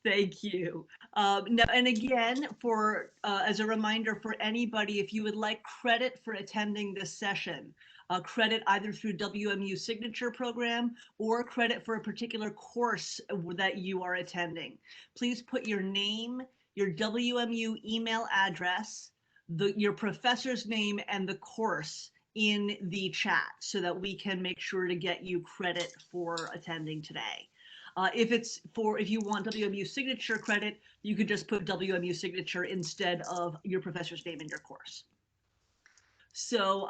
Thank you. Now, and again, for as a reminder for anybody, if you would like credit for attending this session, credit either through WMU signature program or credit for a particular course that you are attending. Please put your name, your WMU email address, your professor's name, and the course in the chat so that we can make sure to get you credit for attending today. If you want WMU signature credit, you could just put WMU signature instead of your professor's name in your course. So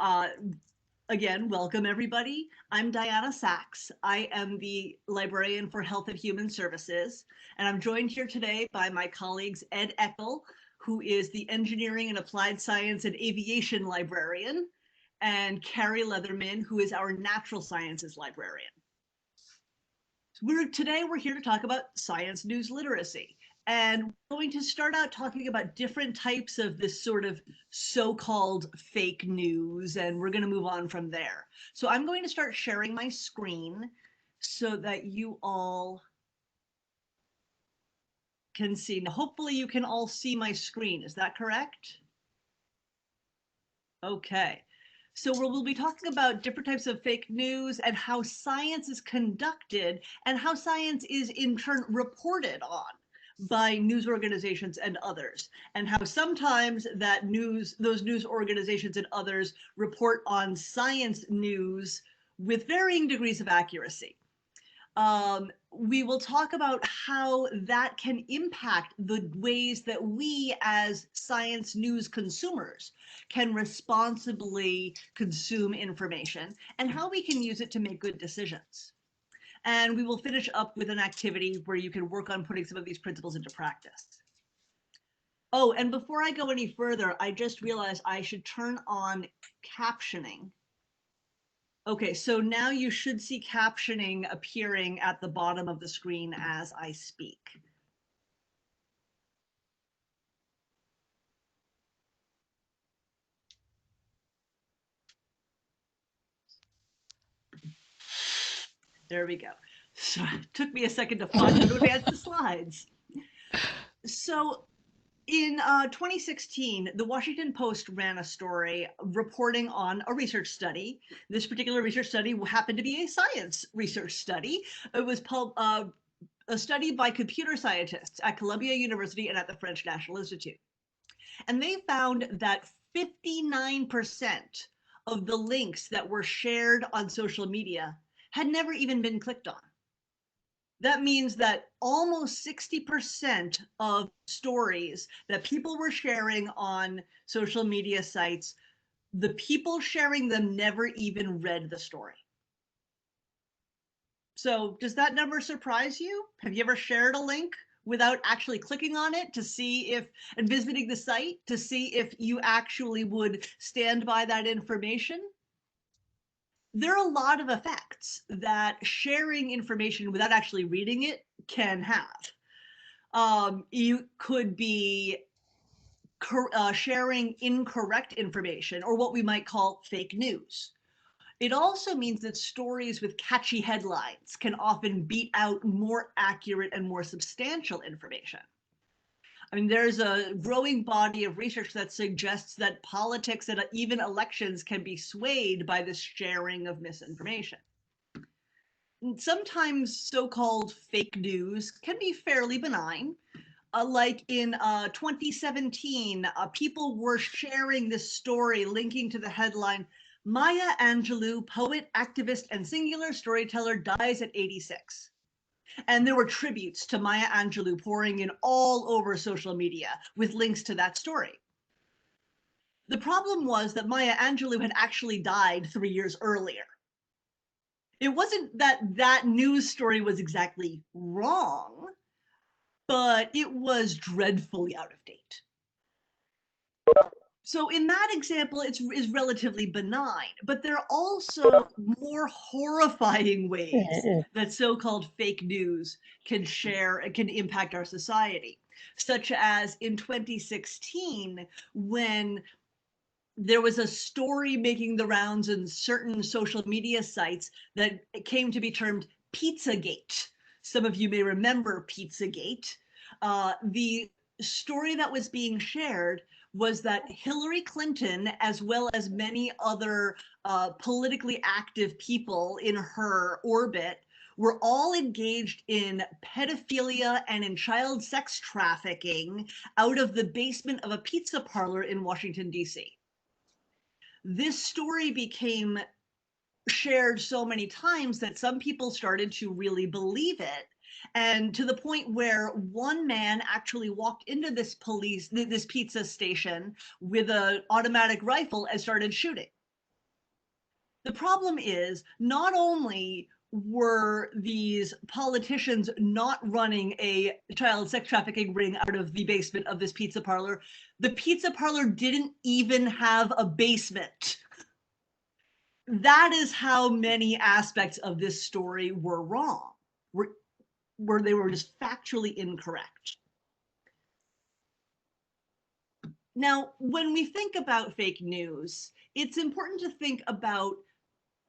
again, welcome everybody. I'm Dianna Sachs. I am the librarian for Health and Human Services, and I'm joined here today by my colleagues Ed Eckel, who is the Engineering and Applied Science and Aviation librarian, and Carrie Leatherman, who is our Natural Sciences librarian. Today we're here to talk about science news literacy, and we're going to start out talking about different types of this sort of so-called fake news, and we're going to move on from there. So I'm going to start sharing my screen so that you all can see. Now, hopefully you can all see my screen. Is that correct? Okay. So we'll be talking about different types of fake news and how science is conducted and how science is in turn reported on by news organizations and others, and how sometimes those news organizations and others report on science news with varying degrees of accuracy. We will talk about how that can impact the ways that we as science news consumers can responsibly consume information and how we can use it to make good decisions. And we will finish up with an activity where you can work on putting some of these principles into practice. Oh, and before I go any further, I just realized I should turn on captioning. Okay, so now you should see captioning appearing at the bottom of the screen as I speak. There we go. So it took me a second to find how to advance the slides. So in 2016, the Washington Post ran a story reporting on a research study. This particular research study happened to be a science research study. It was a study by computer scientists at Columbia University and at the French National Institute. And they found that 59% of the links that were shared on social media had never even been clicked on. That means that almost 60% of stories that people were sharing on social media sites, the people sharing them never even read the story. So does that number surprise you? Have you ever shared a link without actually clicking on it to see if, and visiting the site to see if you actually would stand by that information? There are a lot of effects that sharing information without actually reading it can have. You could be sharing incorrect information, or what we might call fake news. It also means that stories with catchy headlines can often beat out more accurate and more substantial information. I mean, there's a growing body of research that suggests that politics and even elections can be swayed by this sharing of misinformation. Sometimes so-called fake news can be fairly benign. Like in 2017, people were sharing this story linking to the headline, Maya Angelou, poet, activist, and singular storyteller, dies at 86. And there were tributes to Maya Angelou pouring in all over social media with links to that story. The problem was that Maya Angelou had actually died 3 years earlier. It wasn't that that news story was exactly wrong, but it was dreadfully out of date. So in that example, it is relatively benign, but there are also more horrifying ways that so-called fake news can impact our society, such as in 2016, when there was a story making the rounds in certain social media sites that came to be termed Pizzagate. Some of you may remember Pizzagate. The story that was being shared was that Hillary Clinton, as well as many other politically active people in her orbit, were all engaged in pedophilia and in child sex trafficking out of the basement of a pizza parlor in Washington, D.C. This story became shared so many times that some people started to really believe it, and to the point where one man actually walked into this pizza station with an automatic rifle and started shooting. The problem is, not only were these politicians not running a child sex trafficking ring out of the basement of this pizza parlor, the pizza parlor didn't even have a basement. That is how many aspects of this story were wrong, where they were just factually incorrect. Now, when we think about fake news, it's important to think about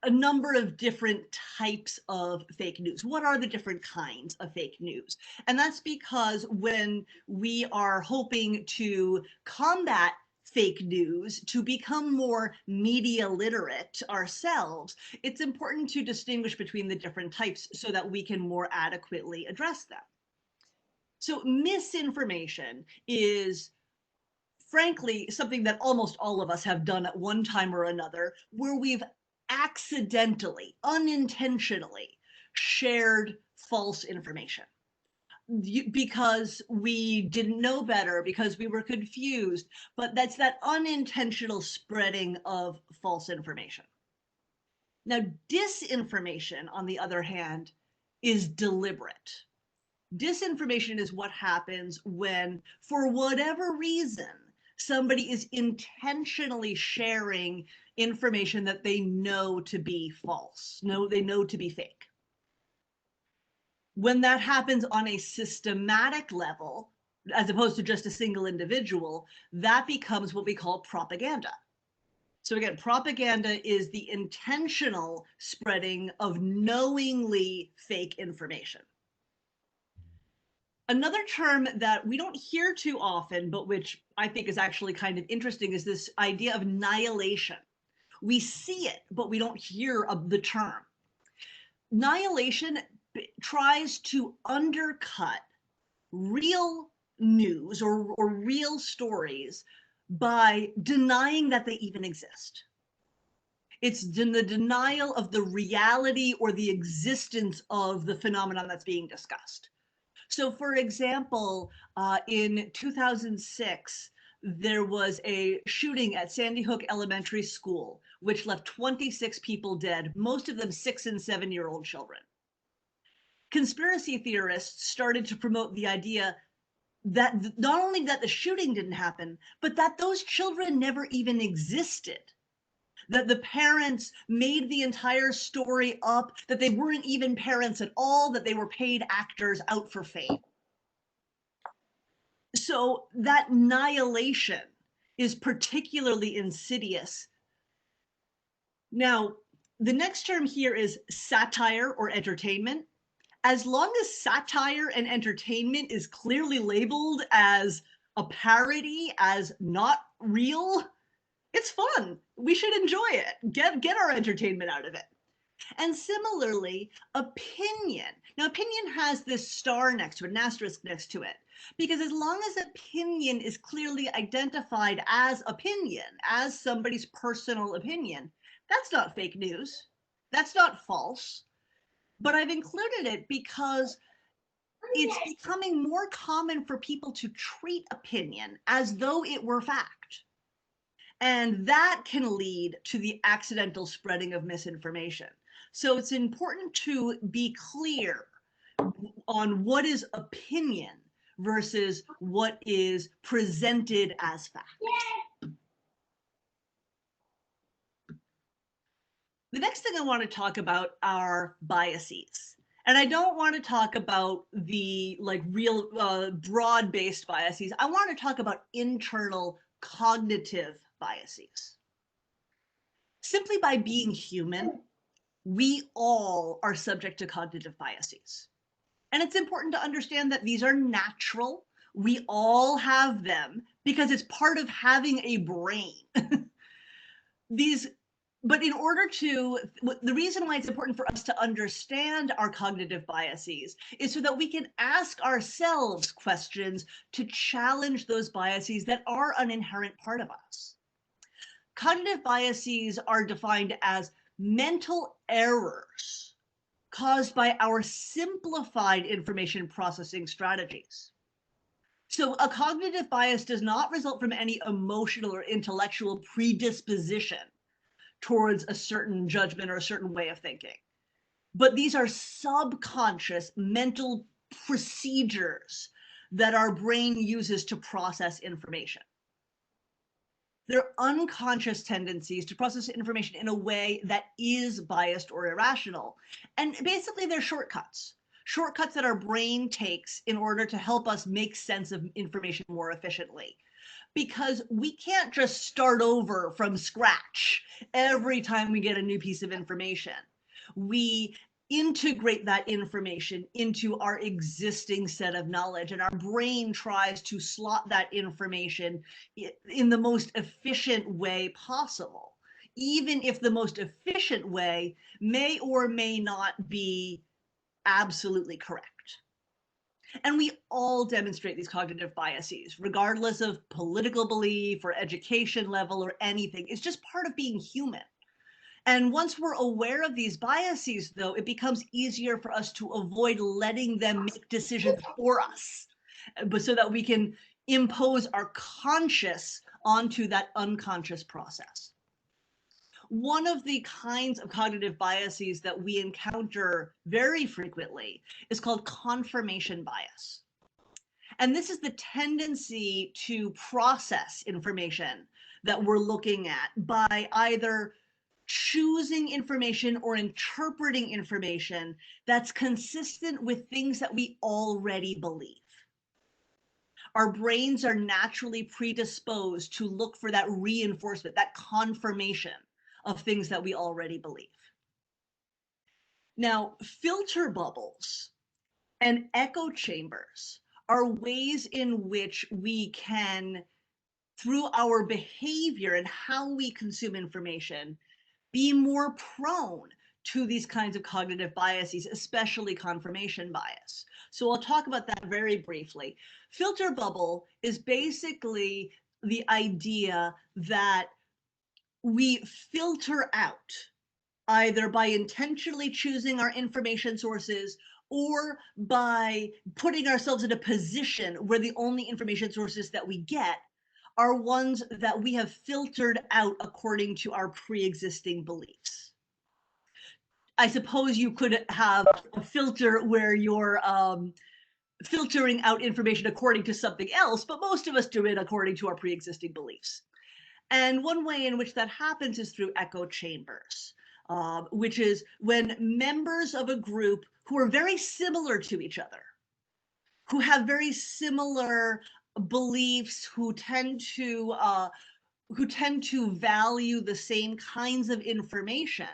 a number of different types of fake news. What are the different kinds of fake news? And that's because when we are hoping to combat fake news, to become more media literate ourselves, it's important to distinguish between the different types so that we can more adequately address them. So misinformation is, frankly, something that almost all of us have done at one time or another, where we've accidentally, unintentionally shared false information because we didn't know better, because we were confused. But that's that unintentional spreading of false information. Now, disinformation, on the other hand, is deliberate. Disinformation is what happens when, for whatever reason, somebody is intentionally sharing information that they know to be false, they know to be fake. When that happens on a systematic level, as opposed to just a single individual, that becomes what we call propaganda. So again, propaganda is the intentional spreading of knowingly fake information. Another term that we don't hear too often, but which I think is actually kind of interesting, is this idea of annihilation. We see it, but we don't hear of the term. Annihilation tries to undercut real news or real stories by denying that they even exist. It's in the denial of the reality or the existence of the phenomenon that's being discussed. So for example, in 2006, there was a shooting at Sandy Hook Elementary School, which left 26 people dead, most of them 6- and 7-year-old children. Conspiracy theorists started to promote the idea that not only that the shooting didn't happen, but that those children never even existed. That the parents made the entire story up, that they weren't even parents at all, that they were paid actors out for fame. So that annihilation is particularly insidious. Now, the next term here is satire or entertainment. As long as satire and entertainment is clearly labeled as a parody, as not real, it's fun. We should enjoy it. Get our entertainment out of it. And similarly, opinion. Now, opinion has this star next to it, an asterisk next to it, because as long as opinion is clearly identified as opinion, as somebody's personal opinion, that's not fake news. That's not false. But I've included it because it's becoming more common for people to treat opinion as though it were fact. And that can lead to the accidental spreading of misinformation. So it's important to be clear on what is opinion versus what is presented as fact. The next thing I want to talk about are biases. And I don't want to talk about the real broad-based biases. I want to talk about internal cognitive biases. Simply by being human, we all are subject to cognitive biases. And it's important to understand that these are natural. We all have them because it's part of having a brain. These, but in order to, the reason why it's important for us to understand our cognitive biases is so that we can ask ourselves questions to challenge those biases that are an inherent part of us. Cognitive biases are defined as mental errors caused by our simplified information processing strategies. So a cognitive bias does not result from any emotional or intellectual predisposition towards a certain judgment or a certain way of thinking. But these are subconscious mental procedures that our brain uses to process information. They're unconscious tendencies to process information in a way that is biased or irrational. And basically they're shortcuts that our brain takes in order to help us make sense of information more efficiently. Because we can't just start over from scratch every time we get a new piece of information. We integrate that information into our existing set of knowledge, and our brain tries to slot that information in the most efficient way possible, even if the most efficient way may or may not be absolutely correct. And we all demonstrate these cognitive biases, regardless of political belief or education level or anything. It's just part of being human. And once we're aware of these biases, though, it becomes easier for us to avoid letting them make decisions for us, but so that we can impose our conscious onto that unconscious process. One of the kinds of cognitive biases that we encounter very frequently is called confirmation bias. And this is the tendency to process information that we're looking at by either choosing information or interpreting information that's consistent with things that we already believe. Our brains are naturally predisposed to look for that reinforcement, that confirmation of things that we already believe. Now, filter bubbles and echo chambers are ways in which we can, through our behavior and how we consume information, be more prone to these kinds of cognitive biases, especially confirmation bias. So I'll talk about that very briefly. Filter bubble is basically the idea that we filter out, either by intentionally choosing our information sources or by putting ourselves in a position where the only information sources that we get are ones that we have filtered out according to our pre-existing beliefs. I suppose you could have a filter where you're filtering out information according to something else, but most of us do it according to our pre-existing beliefs. And one way in which that happens is through echo chambers, which is when members of a group who are very similar to each other, who have very similar beliefs, who tend to value the same kinds of information,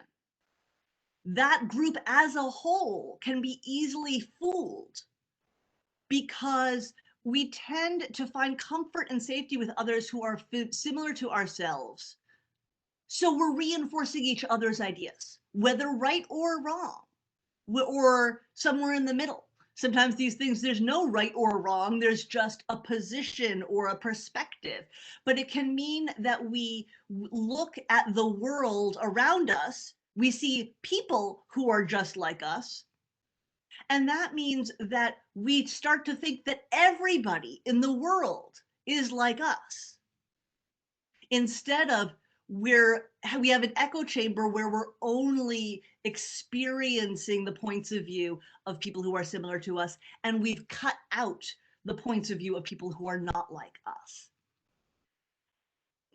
that group as a whole can be easily fooled because we tend to find comfort and safety with others who are similar to ourselves. So we're reinforcing each other's ideas, whether right or wrong, or somewhere in the middle. Sometimes these things, there's no right or wrong, there's just a position or a perspective. But it can mean that we look at the world around us, we see people who are just like us, and that means that we start to think that everybody in the world is like us. Instead of we have an echo chamber where we're only experiencing the points of view of people who are similar to us, and we've cut out the points of view of people who are not like us.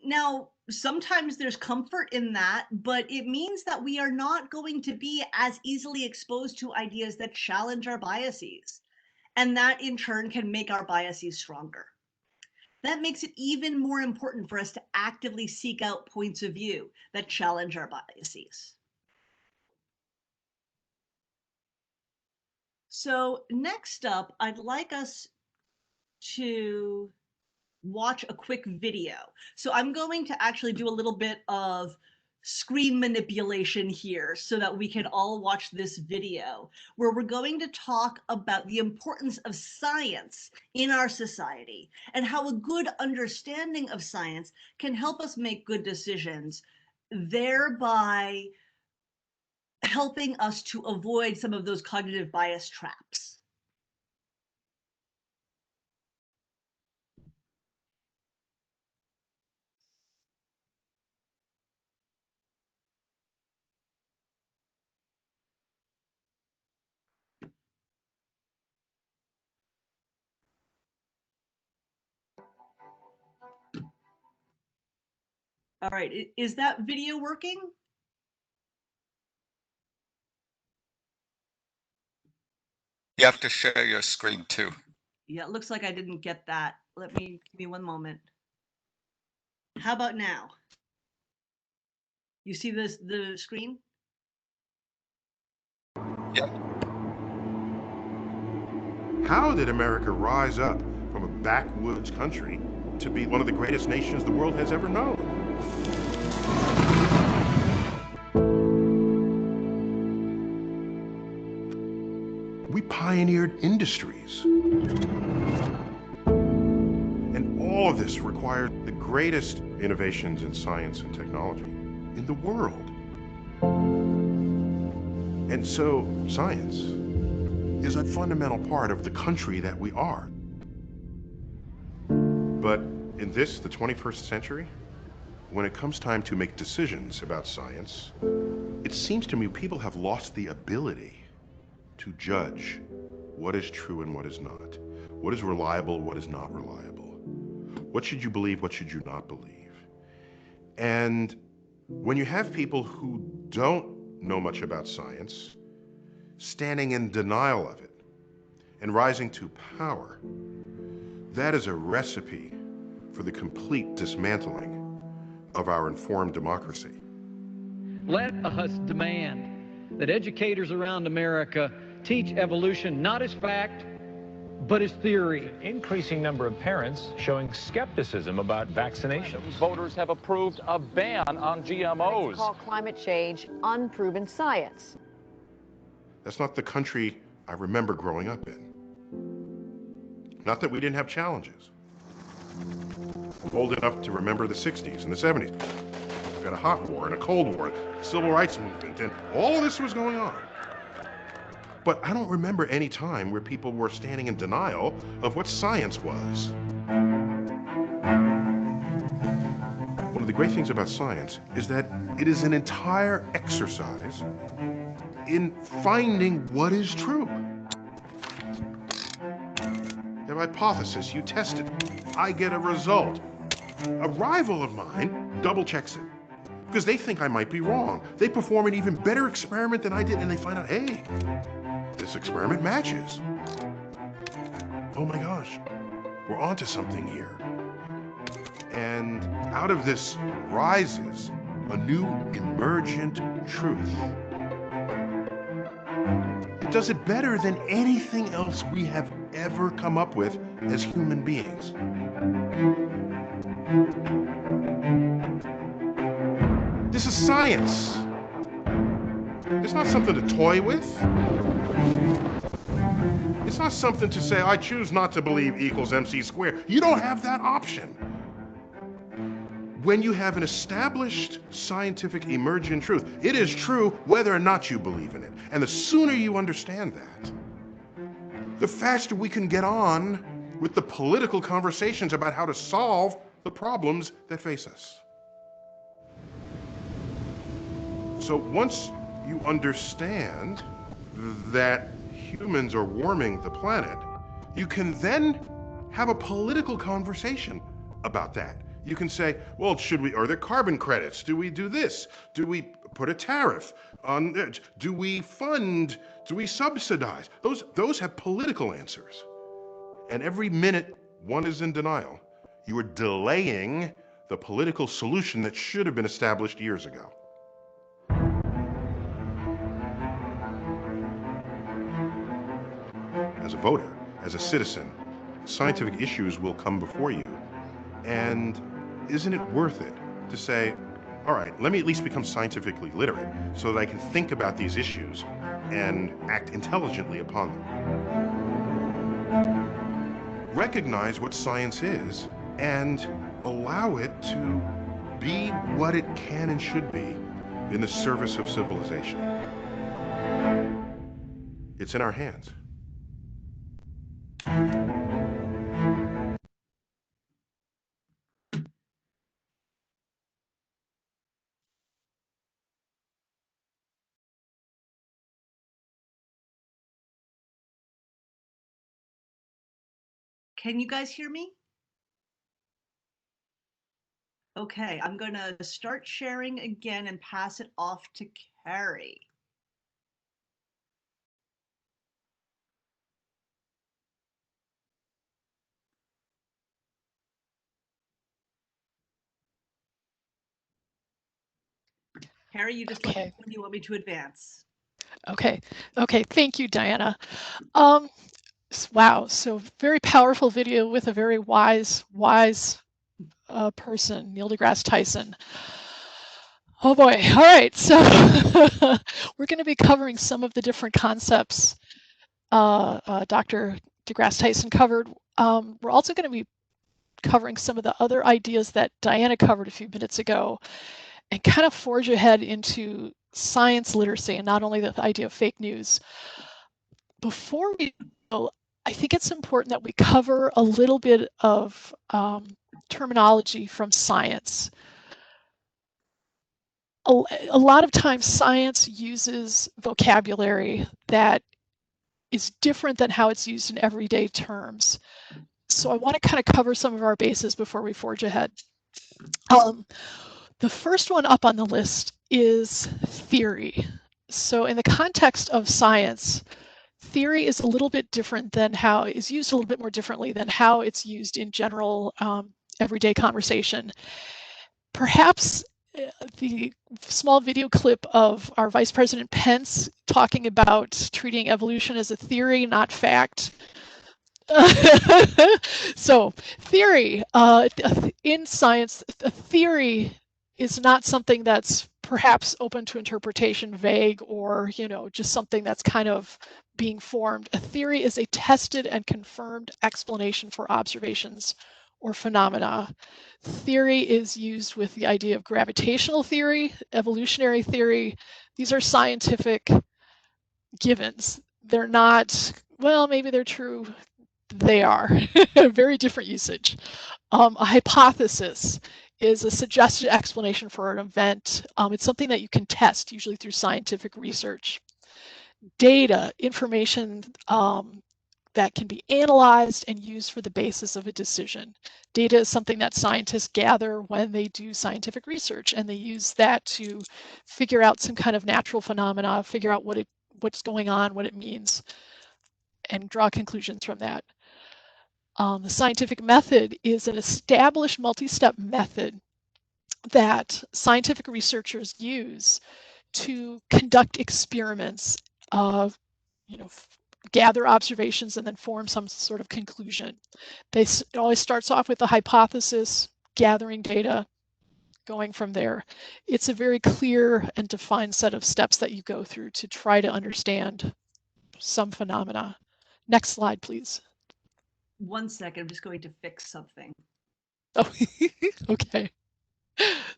Now, sometimes there's comfort in that, but it means that we are not going to be as easily exposed to ideas that challenge our biases, and that in turn can make our biases stronger. That makes it even more important for us to actively seek out points of view that challenge our biases. So next up, I'd like us to watch a quick video. So I'm going to actually do a little bit of screen manipulation here so that we can all watch this video where we're going to talk about the importance of science in our society and how a good understanding of science can help us make good decisions, thereby helping us to avoid some of those cognitive bias traps. All right, is that video working? You have to share your screen too. Yeah, it looks like I didn't get that. Give me one moment. How about now? You see the screen? Yep. How did America rise up from a backwoods country to be one of the greatest nations the world has ever known? We pioneered industries. And all of this required the greatest innovations in science and technology in the world. And so, science is a fundamental part of the country that we are. But in this, the 21st century, when it comes time to make decisions about science, it seems to me people have lost the ability to judge what is true and what is not. What is reliable, what is not reliable. What should you believe, what should you not believe? And when you have people who don't know much about science, standing in denial of it and rising to power, that is a recipe for the complete dismantling of our informed democracy. Let us demand that educators around America teach evolution not as fact, but as theory. Increasing number of parents showing skepticism about vaccinations. Voters have approved a ban on GMOs. Critics call climate change unproven science. That's not the country I remember growing up in. Not that we didn't have challenges. I'm old enough to remember the 60s and the 70s. We had a hot war and a cold war, civil rights movement, and all of this was going on. But I don't remember any time where people were standing in denial of what science was. One of the great things about science is that it is an entire exercise in finding what is true. You have a hypothesis, you test it, I get a result. A rival of mine double checks it because they think I might be wrong. They perform an even better experiment than I did and they find out, hey, this experiment matches. Oh my gosh, we're onto something here. And out of this rises a new emergent truth. It does it better than anything else we have ever come up with as human beings. This is science. It's not something to toy with. It's not something to say, I choose not to believe equals MC squared. You don't have that option. When you have an established scientific emergent truth, it is true whether or not you believe in it. And the sooner you understand that, the faster we can get on with the political conversations about how to solve the problems that face us. So once you understand that humans are warming the planet, you can then have a political conversation about that. You can say, well, are there carbon credits? Do we do this? Do we put a tariff on it? Do we fund? Do we subsidize? Those have political answers. And every minute one is in denial, you are delaying the political solution that should have been established years ago. as a voter, as a citizen. Scientific issues will come before you. And isn't it worth it to say, all right, let me at least become scientifically literate so that I can think about these issues and act intelligently upon them. Recognize what science is and allow it to be what it can and should be in the service of civilization. It's in our hands. Can you guys hear me? Okay, I'm going to start sharing again and pass it off to Carrie. Carrie, you just let me know when you want me to advance. Okay. Thank you, Diana. Wow. So very powerful video with a very wise person, Neil deGrasse Tyson. Oh boy. All right. So we're going to be covering some of the different concepts Dr. deGrasse Tyson covered. We're also going to be covering some of the other ideas that Diana covered a few minutes ago and kind of forge ahead into science literacy and not only the idea of fake news. Before we go, I think it's important that we cover a little bit of terminology from science. A lot of times science uses vocabulary that is different than how it's used in everyday terms. So I want to kind of cover some of our bases before we forge ahead. The first one up on the list is theory. So in the context of science, theory is a little bit different than how is used a little bit more differently than how it's used in general everyday conversation. Perhaps the small video clip of our Vice President Pence talking about treating evolution as a theory, not fact. So theory, in science, a theory is not something that's perhaps open to interpretation, vague, or just something that's kind of being formed. A theory is a tested and confirmed explanation for observations or phenomena. Theory is used with the idea of gravitational theory, evolutionary theory. These are scientific givens. They're not, well, maybe they're true. They are. Very different usage. A hypothesis is a suggested explanation for an event. It's something that you can test, usually through scientific research. Data, information that can be analyzed and used for the basis of a decision. Data is something that scientists gather when they do scientific research, and they use that to figure out some kind of natural phenomena, figure out what's going on, what it means, and draw conclusions from that. The scientific method is an established multi-step method that scientific researchers use to conduct experiments, gather observations, and then form some sort of conclusion. It always starts off with a hypothesis, gathering data, going from there. It's a very clear and defined set of steps that you go through to try to understand some phenomena. Next slide, please. 1 second, I'm just going to fix something. Oh, okay.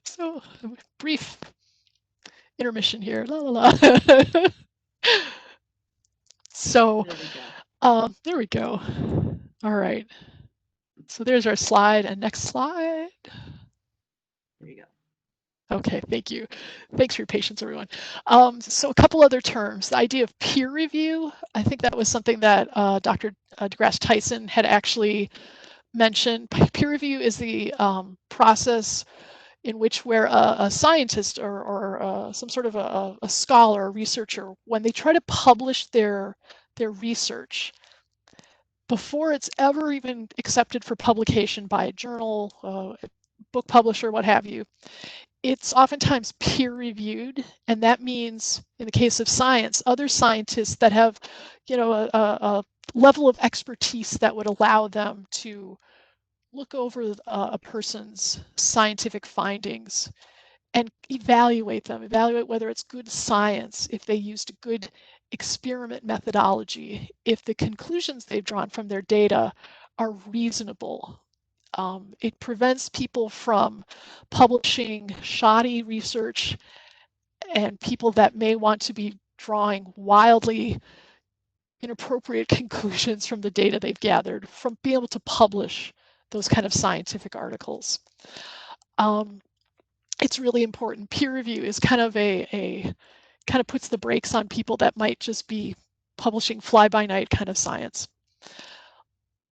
So brief intermission here. La la la. So there we go. All right. So there's our slide, and next slide. There you go. Okay, thank you. Thanks for your patience, everyone. So a couple other terms. The idea of peer review, I think that was something that Dr. deGrasse Tyson had actually mentioned. Peer review is the process in which where a scientist or some sort of a scholar, a researcher, when they try to publish their research, before it's ever even accepted for publication by a journal, a book publisher, what have you, it's oftentimes peer-reviewed, and that means, in the case of science, other scientists that have, a level of expertise that would allow them to look over a person's scientific findings and evaluate them, evaluate whether it's good science, if they used a good experiment methodology, if the conclusions they've drawn from their data are reasonable. It prevents people from publishing shoddy research and people that may want to be drawing wildly inappropriate conclusions from the data they've gathered from being able to publish those kind of scientific articles. It's really important. Peer review is kind of kind of puts the brakes on people that might just be publishing fly-by-night kind of science.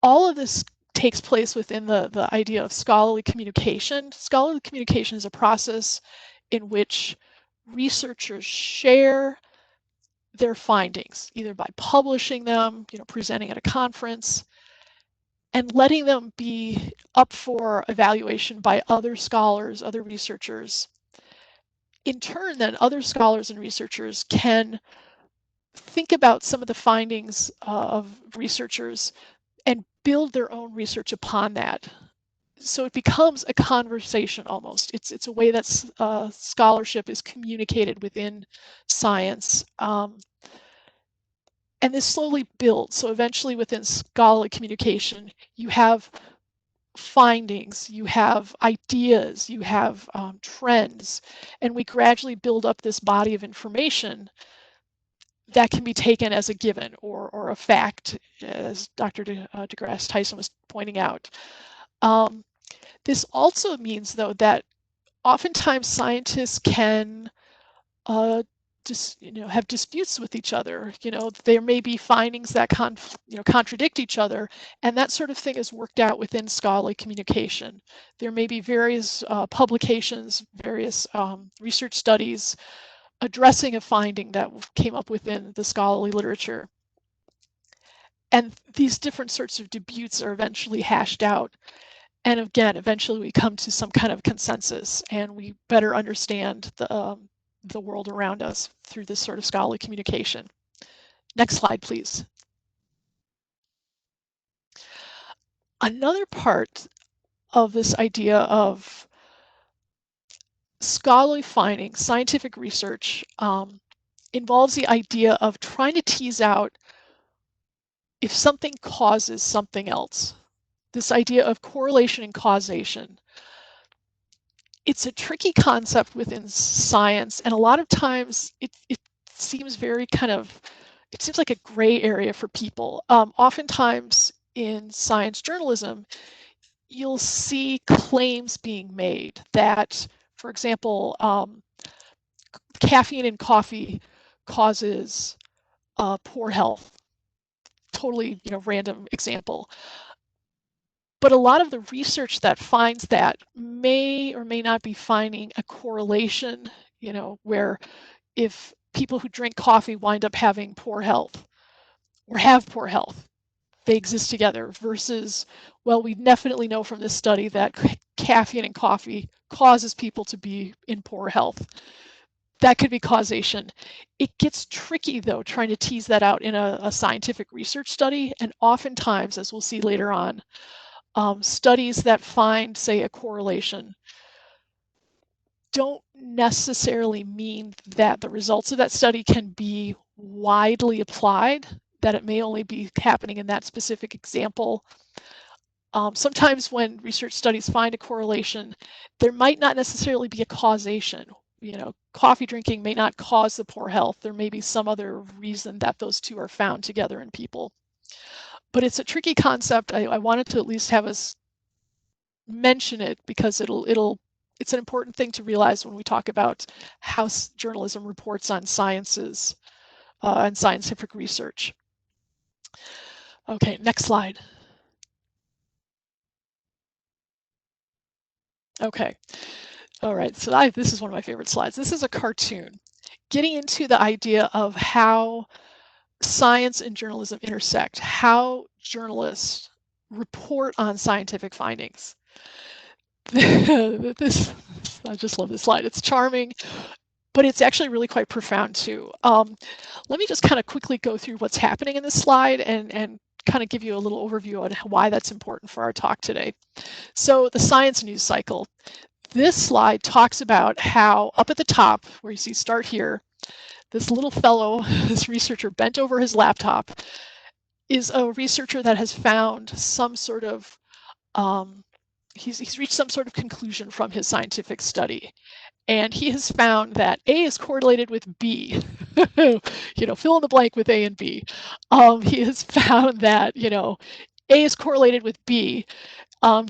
All of this takes place within the idea of scholarly communication. Scholarly communication is a process in which researchers share their findings, either by publishing them, presenting at a conference, and letting them be up for evaluation by other scholars, other researchers. In turn, then, other scholars and researchers can think about some of the findings of researchers and build their own research upon that. So it becomes a conversation almost. It's a way that scholarship is communicated within science. And this slowly builds. So eventually within scholarly communication, you have findings, you have ideas, you have trends, and we gradually build up this body of information that can be taken as a given or a fact, as Dr. deGrasse Tyson was pointing out. This also means, though, that oftentimes scientists can have disputes with each other. There may be findings that contradict each other, and that sort of thing is worked out within scholarly communication. There may be various publications, various research studies addressing a finding that came up within the scholarly literature. And these different sorts of disputes are eventually hashed out. And again, eventually we come to some kind of consensus, and we better understand the world around us through this sort of scholarly communication. Next slide, please. Another part of this idea of scholarly findings, scientific research, involves the idea of trying to tease out if something causes something else. This idea of correlation and causation. It's a tricky concept within science, and a lot of times it seems very it seems like a gray area for people. Oftentimes in science journalism, you'll see claims being made that, for example, caffeine in coffee causes poor health. Totally, random example. But a lot of the research that finds that may or may not be finding a correlation, where if people who drink coffee wind up having poor health or have poor health, they exist together, versus, well, we definitely know from this study that caffeine in coffee causes people to be in poor health. That could be causation. It gets tricky, though, trying to tease that out in a scientific research study. And oftentimes, as we'll see later on, studies that find, say, a correlation don't necessarily mean that the results of that study can be widely applied, that it may only be happening in that specific example. Sometimes when research studies find a correlation, there might not necessarily be a causation. Coffee drinking may not cause the poor health. There may be some other reason that those two are found together in people. But it's a tricky concept. I wanted to at least have us mention it because it's an important thing to realize when we talk about how journalism reports on sciences and scientific research. Okay, next slide. Okay, all right, so this is one of my favorite slides. This is a cartoon getting into the idea of how science and journalism intersect, how journalists report on scientific findings. This I just love this slide. It's charming, but it's actually really quite profound too. Let me just kind of quickly go through what's happening in this slide and kind of give you a little overview on why that's important for our talk today. So the science news cycle. This slide talks about how up at the top, where you see start here, this little fellow, this researcher bent over his laptop, is a researcher that has found some sort of, he's reached some sort of conclusion from his scientific study. And he has found that A is correlated with B. Fill in the blank with A and B. He has found that, A is correlated with B,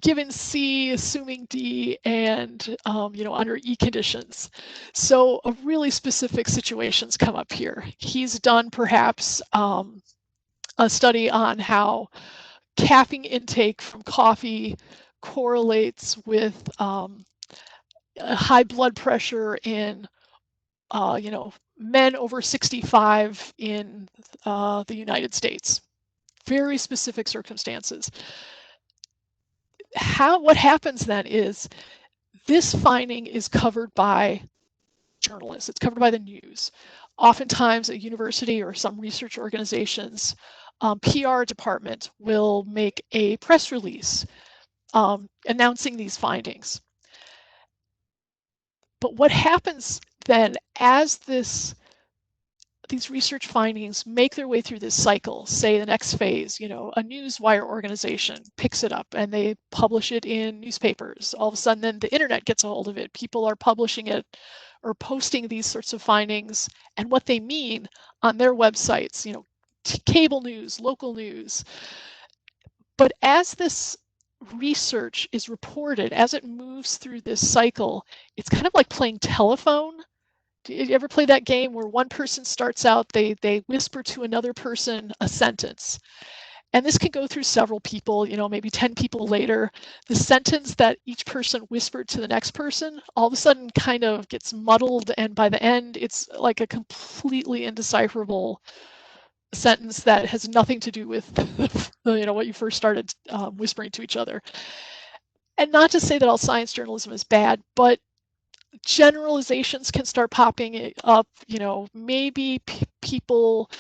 given C, assuming D, and, under E conditions. So really specific situations come up here. He's done perhaps a study on how caffeine intake from coffee correlates with high blood pressure in, men over 65 in the United States. Very specific circumstances. What happens then is this finding is covered by journalists. It's covered by the news. Oftentimes, a university or some research organization's PR department will make a press release announcing these findings. But what happens then as these research findings make their way through this cycle, say the next phase, a newswire organization picks it up and they publish it in newspapers. All of a sudden, then the internet gets a hold of it. People are publishing it or posting these sorts of findings and what they mean on their websites, cable news, local news. But as this research is reported, as it moves through this cycle, it's kind of like playing telephone. Did you ever play that game where one person starts out, they whisper to another person a sentence? And this can go through several people, maybe 10 people later. The sentence that each person whispered to the next person all of a sudden kind of gets muddled, and by the end, it's like a completely indecipherable sentence that has nothing to do with what you first started whispering to each other. And not to say that all science journalism is bad, but generalizations can start popping up. Maybe people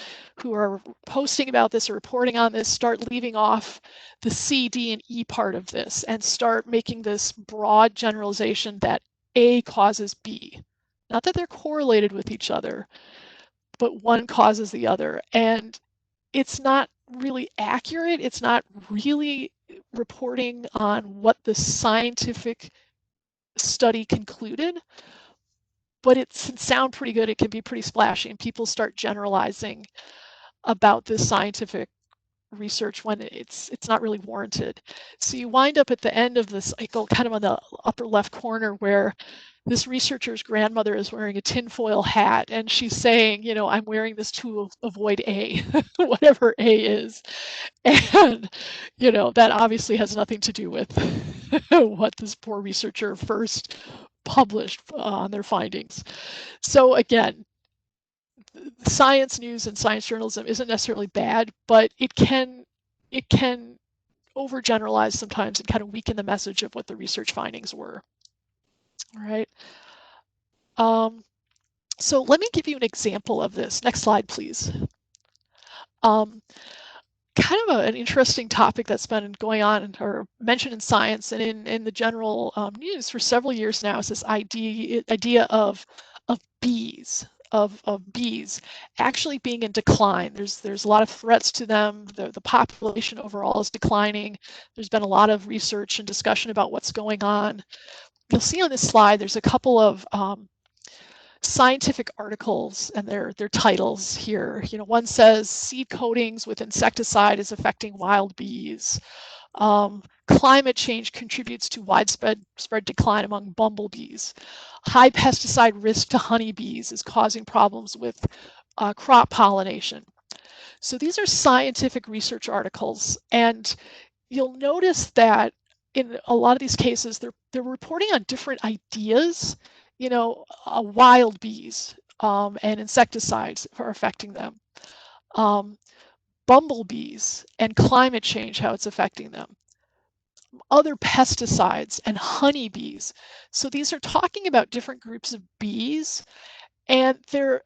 who are posting about this or reporting on this start leaving off the C, D, and E part of this and start making this broad generalization that A causes B. Not that they're correlated with each other, but one causes the other. And it's not really accurate. It's not really reporting on what the scientific study concluded, but it can sound pretty good. It can be pretty splashy, and people start generalizing about this scientific research when it's not really warranted. So you wind up at the end of the cycle, kind of on the upper left corner, where this researcher's grandmother is wearing a tinfoil hat, and she's saying, I'm wearing this to avoid A, whatever A is. And, that obviously has nothing to do with what this poor researcher first published on their findings. So again, science news and science journalism isn't necessarily bad, but it can overgeneralize sometimes and kind of weaken the message of what the research findings were. All right. So let me give you an example of this. Next slide, please. Kind of an interesting topic that's been going on or mentioned in science and in the general news for several years now is this idea of bees, of bees actually being in decline. There's a lot of threats to them. The population overall is declining. There's been a lot of research and discussion about what's going on. You'll see on this slide there's a couple of scientific articles and their titles here. One says seed coatings with insecticide is affecting wild bees. Climate change contributes to widespread decline among bumblebees. High pesticide risk to honeybees is causing problems with crop pollination. So these are scientific research articles, and you'll notice that in a lot of these cases they're reporting on different ideas. Wild bees and insecticides are affecting them. Bumblebees and climate change, how it's affecting them. other pesticides and honeybees. So these are talking about different groups of bees, and they're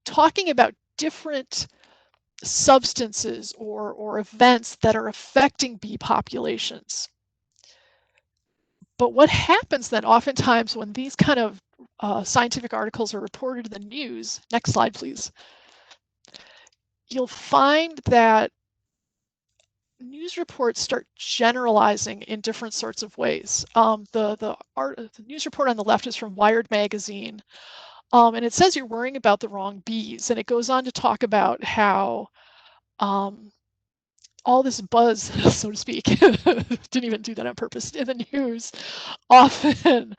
talking about different substances or events that are affecting bee populations. But what happens then oftentimes when these kind of scientific articles are reported in the news, next slide please, you'll find that news reports start generalizing in different sorts of ways. The news report on the left is from Wired magazine, and it says you're worrying about the wrong bees, and it goes on to talk about how all this buzz, so to speak, didn't even do that on purpose, in the news often,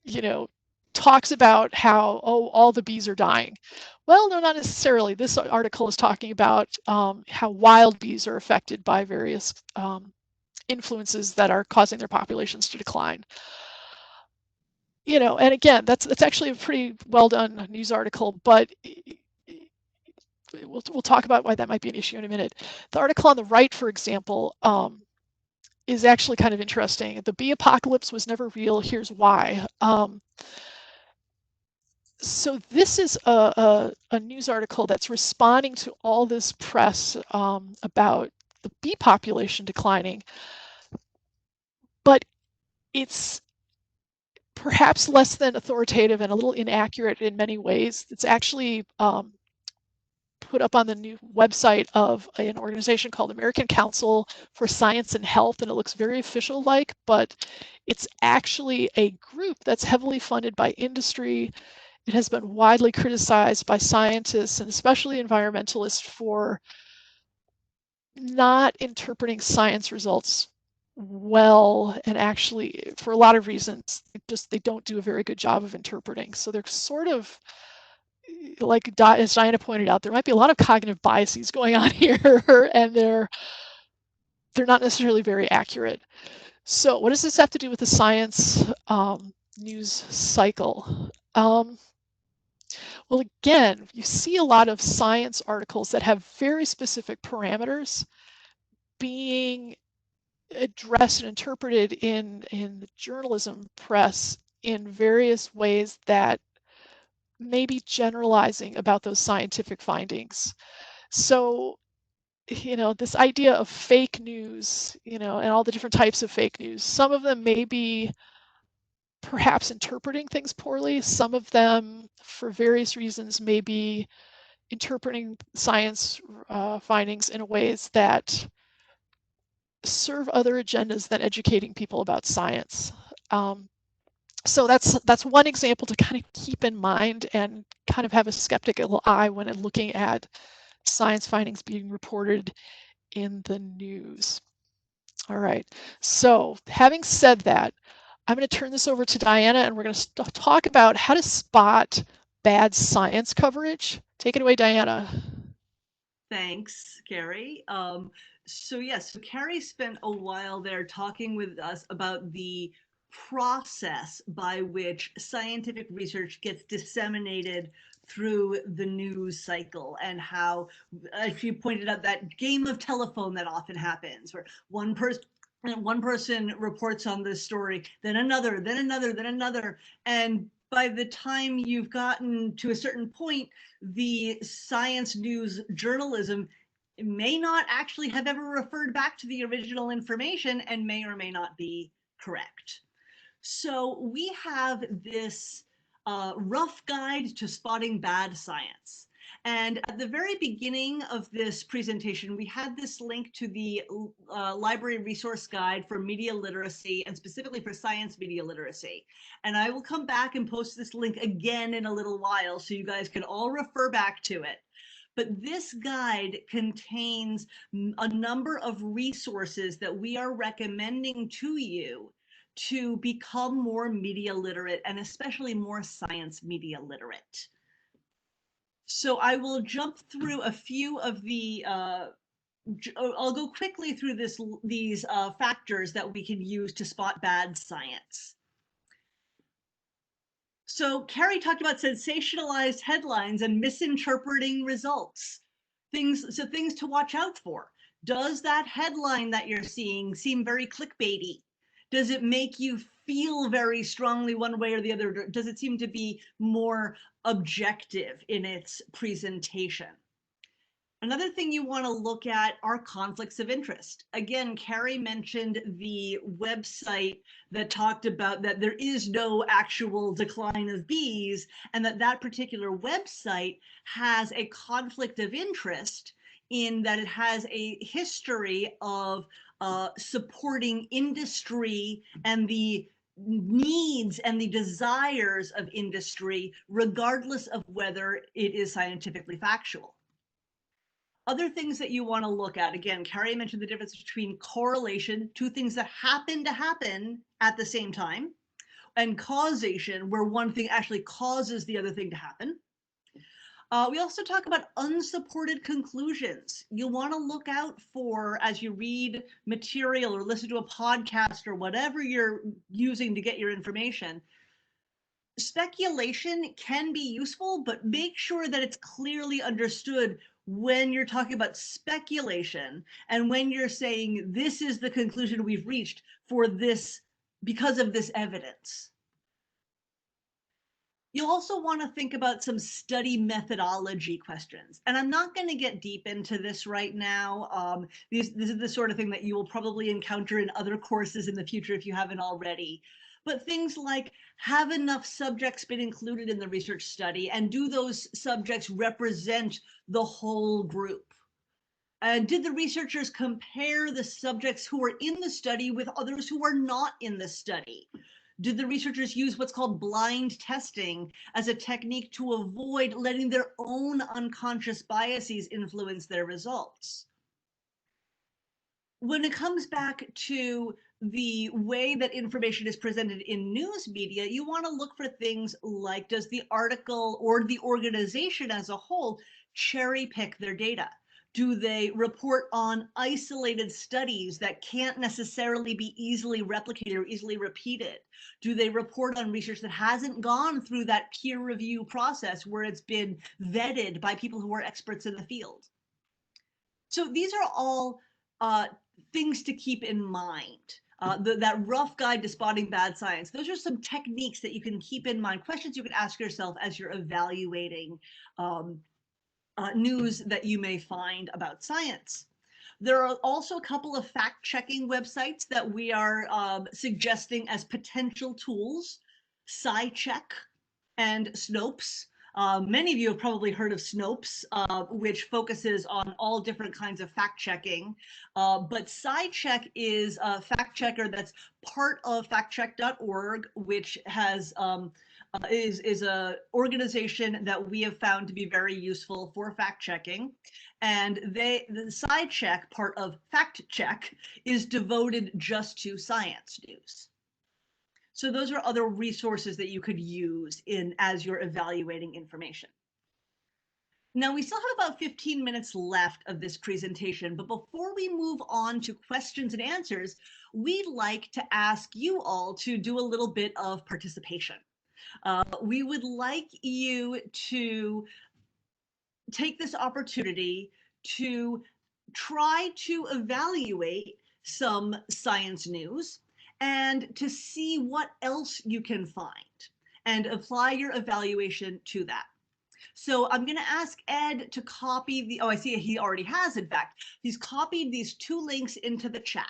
you know, talks about how, oh, all the bees are dying. Well, no, not necessarily. This article is talking about how wild bees are affected by various influences that are causing their populations to decline. You know, and again, that's actually a pretty well done news article, but we'll talk about why that might be an issue in a minute. The article on the right, for example, is actually kind of interesting. The bee apocalypse was never real. Here's why. So this is a news article that's responding to all this press about the bee population declining, but it's perhaps less than authoritative and a little inaccurate in many ways. It's actually put up on the new website of an organization called American Council for Science and Health, and it looks very official-like, but it's actually a group that's heavily funded by industry. It has been widely criticized by scientists and especially environmentalists for not interpreting science results well, and actually for a lot of reasons they don't do a very good job of interpreting. So they're sort of like, as Dianna pointed out, there might be a lot of cognitive biases going on here, and they're not necessarily very accurate. So what does this have to do with the science news cycle? Well, again, you see a lot of science articles that have very specific parameters being addressed and interpreted in the journalism press in various ways that may be generalizing about those scientific findings. So, you know, this idea of fake news, you know, and all the different types of fake news, some of them may be perhaps interpreting things poorly. Some of them, for various reasons, may be interpreting science findings in ways that serve other agendas than educating people about science. So that's one example to kind of keep in mind and kind of have a skeptical eye when looking at science findings being reported in the news. All right, so having said that, I'm going to turn this over to Dianna, and we're going to talk about how to spot bad science coverage. Take it away, Dianna. Thanks, Carrie. So yes, so Carrie spent a while there talking with us about the process by which scientific research gets disseminated through the news cycle, and how, as she pointed out, that game of telephone that often happens, where one person reports on this story, then another, then another, then another, and by the time you've gotten to a certain point, the science news journalism may not actually have ever referred back to the original information and may or may not be correct. So we have this rough guide to spotting bad science. And at the very beginning of this presentation, we had this link to the library resource guide for media literacy, and specifically for science media literacy. And I will come back and post this link again in a little while so you guys can all refer back to it. But this guide contains a number of resources that we are recommending to you to become more media literate, and especially more science media literate. So I will jump through a few of the, I'll go quickly through these factors that we can use to spot bad science. So Carrie talked about sensationalized headlines and misinterpreting results. Things to watch out for. Does that headline that you're seeing seem very clickbaity? Does it make you feel very strongly one way or the other? Does it seem to be more objective in its presentation? Another thing you want to look at are conflicts of interest. Again, Carrie mentioned the website that talked about that there is no actual decline of bees, and that particular website has a conflict of interest in that it has a history of supporting industry and the needs and the desires of industry, regardless of whether it is scientifically factual. Other things that you want to look at, again, Carrie mentioned the difference between correlation, two things that happen to happen at the same time, and causation, where one thing actually causes the other thing to happen. We also talk about unsupported conclusions. You'll want to look out for, as you read material or listen to a podcast or whatever you're using to get your information, speculation can be useful, but make sure that it's clearly understood when you're talking about speculation and when you're saying this is the conclusion we've reached for this because of this evidence. You'll also want to think about some study methodology questions. And I'm not going to get deep into this right now. This is the sort of thing that you will probably encounter in other courses in the future if you haven't already. But things like, have enough subjects been included in the research study, and do those subjects represent the whole group? And did the researchers compare the subjects who are in the study with others who are not in the study? Did the researchers use what's called blind testing as a technique to avoid letting their own unconscious biases influence their results? When it comes back to the way that information is presented in news media, you want to look for things like, does the article or the organization as a whole cherry pick their data? Do they report on isolated studies that can't necessarily be easily replicated or easily repeated? Do they report on research that hasn't gone through that peer review process where it's been vetted by people who are experts in the field? So these are all things to keep in mind. That rough guide to spotting bad science, those are some techniques that you can keep in mind, questions you can ask yourself as you're evaluating news that you may find about science. There are also a couple of fact-checking websites that we are suggesting as potential tools, SciCheck and Snopes. Many of you have probably heard of Snopes, which focuses on all different kinds of fact-checking. But SciCheck is a fact-checker that's part of factcheck.org, which has is a organization that we have found to be very useful for fact-checking. And the SciCheck part of FactCheck is devoted just to science news. So those are other resources that you could use as you're evaluating information. Now we still have about 15 minutes left of this presentation, but before we move on to questions and answers, we'd like to ask you all to do a little bit of participation. We would like you to take this opportunity to try to evaluate some science news and to see what else you can find and apply your evaluation to that. So I'm going to ask Ed to copy the, oh, I see he already has, in fact. He's copied these two links into the chat.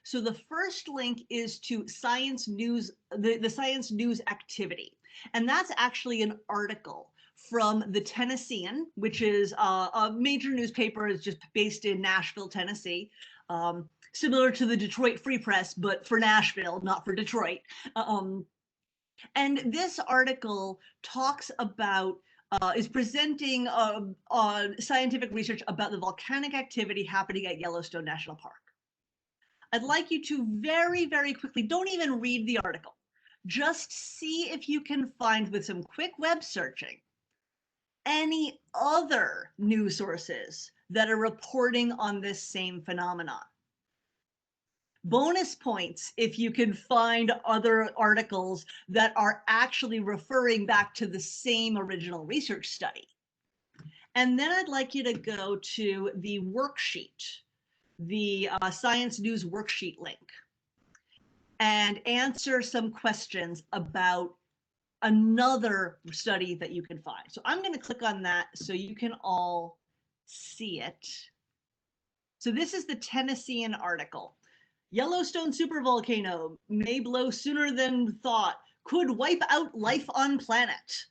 So the first link is to Science News, the Science News Activity. And that's actually an article from the Tennessean, which is a major newspaper, is just based in Nashville, Tennessee. Similar to the Detroit Free Press, but for Nashville, not for Detroit. And this article talks about, is presenting scientific research about the volcanic activity happening at Yellowstone National Park. I'd like you to very, very quickly, don't even read the article, just see if you can find, with some quick web searching, any other news sources that are reporting on this same phenomenon. Bonus points if you can find other articles that are actually referring back to the same original research study. And then I'd like you to go to the worksheet the Science News worksheet link and answer some questions about another study that you can find. So I'm going to click on that so you can all see it. So this is the Tennessean article. Yellowstone supervolcano may blow sooner than thought, could wipe out life on planet.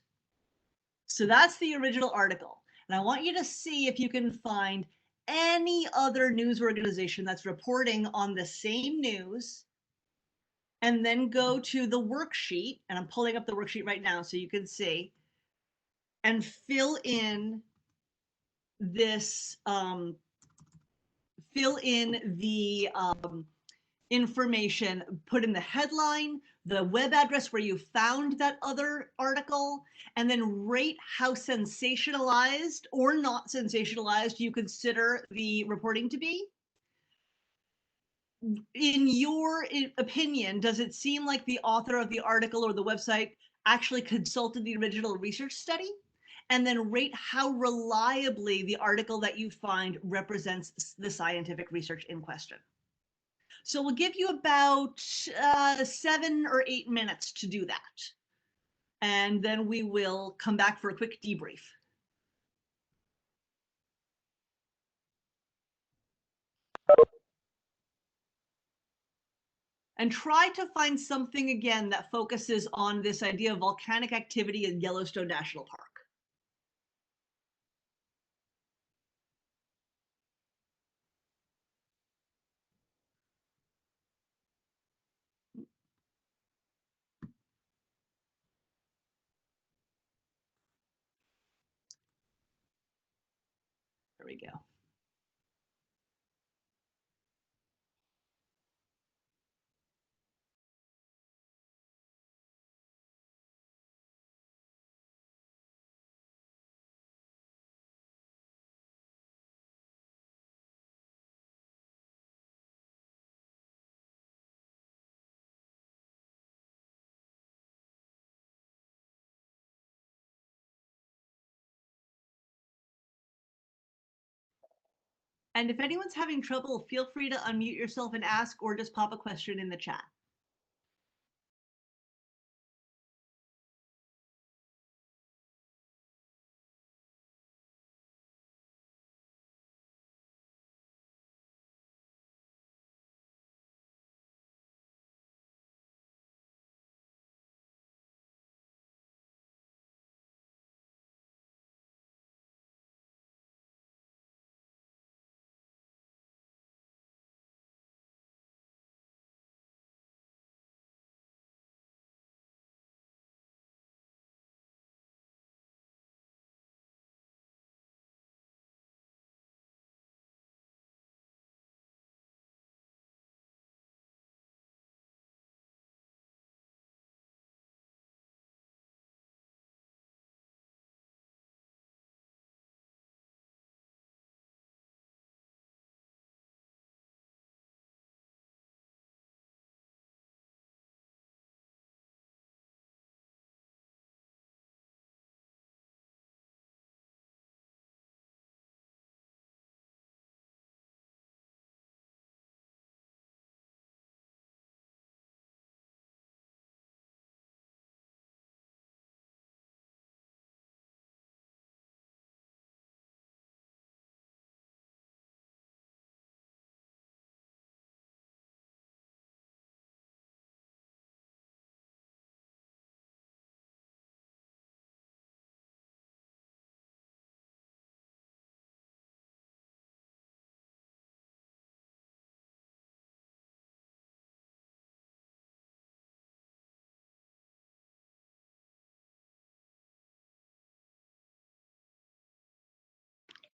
So that's the original article. And I want you to see if you can find any other news organization that's reporting on the same news, and then go to the worksheet. And I'm pulling up the worksheet right now so you can see, and fill in this, fill in the information, put in the headline, the web address where you found that other article, and then rate how sensationalized or not sensationalized you consider the reporting to be. In your opinion, does it seem like the author of the article or the website actually consulted the original research study? And then rate how reliably the article that you find represents the scientific research in question. So we'll give you about 7 or 8 minutes to do that. And then we will come back for a quick debrief. And try to find something again that focuses on this idea of volcanic activity in Yellowstone National Park. There we go. And if anyone's having trouble, feel free to unmute yourself and ask, or just pop a question in the chat.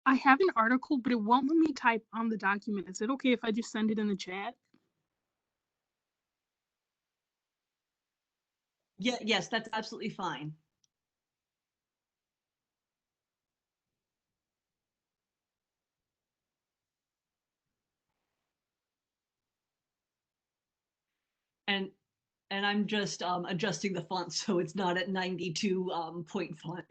I have an article, but it won't let me type on the document. Is it okay if I just send it in the chat? Yeah, yes, that's absolutely fine. And I'm just adjusting the font so it's not at 92 point font.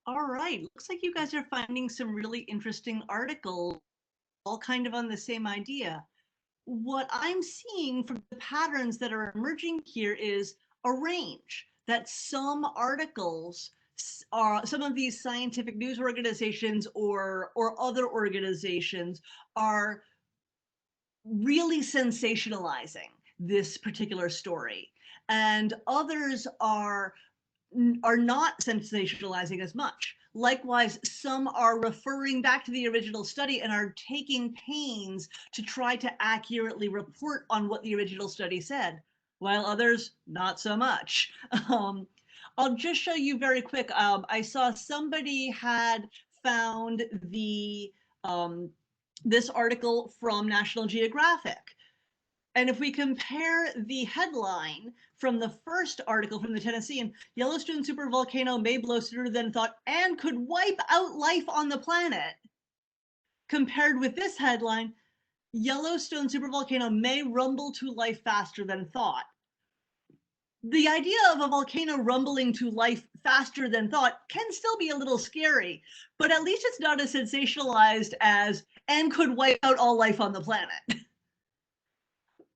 All right, looks like you guys are finding some really interesting articles, all kind of on the same idea. What I'm seeing from the patterns that are emerging here is a range that some articles are, some of these scientific news organizations or other organizations are really sensationalizing this particular story, and others are not sensationalizing as much. Likewise, some are referring back to the original study and are taking pains to try to accurately report on what the original study said, while others not so much. I'll just show you very quick. I saw somebody had found the this article from National Geographic. And if we compare the headline from the first article from the Tennessean, Yellowstone supervolcano may blow sooner than thought and could wipe out life on the planet, compared with this headline, Yellowstone supervolcano may rumble to life faster than thought. The idea of a volcano rumbling to life faster than thought can still be a little scary, but at least it's not as sensationalized as and could wipe out all life on the planet.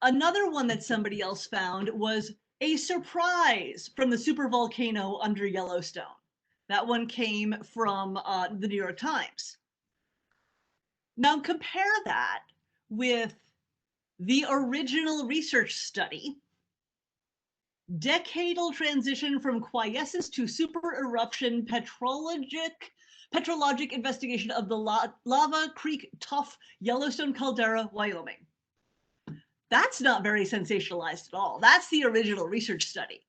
Another one that somebody else found was a surprise from the supervolcano under Yellowstone. That one came from the New York Times. Now compare that with the original research study, Decadal Transition from Quiescence to Super Eruption, Petrologic Investigation of the Lava Creek Tuff Yellowstone Caldera, Wyoming. That's not very sensationalized at all. That's the original research study.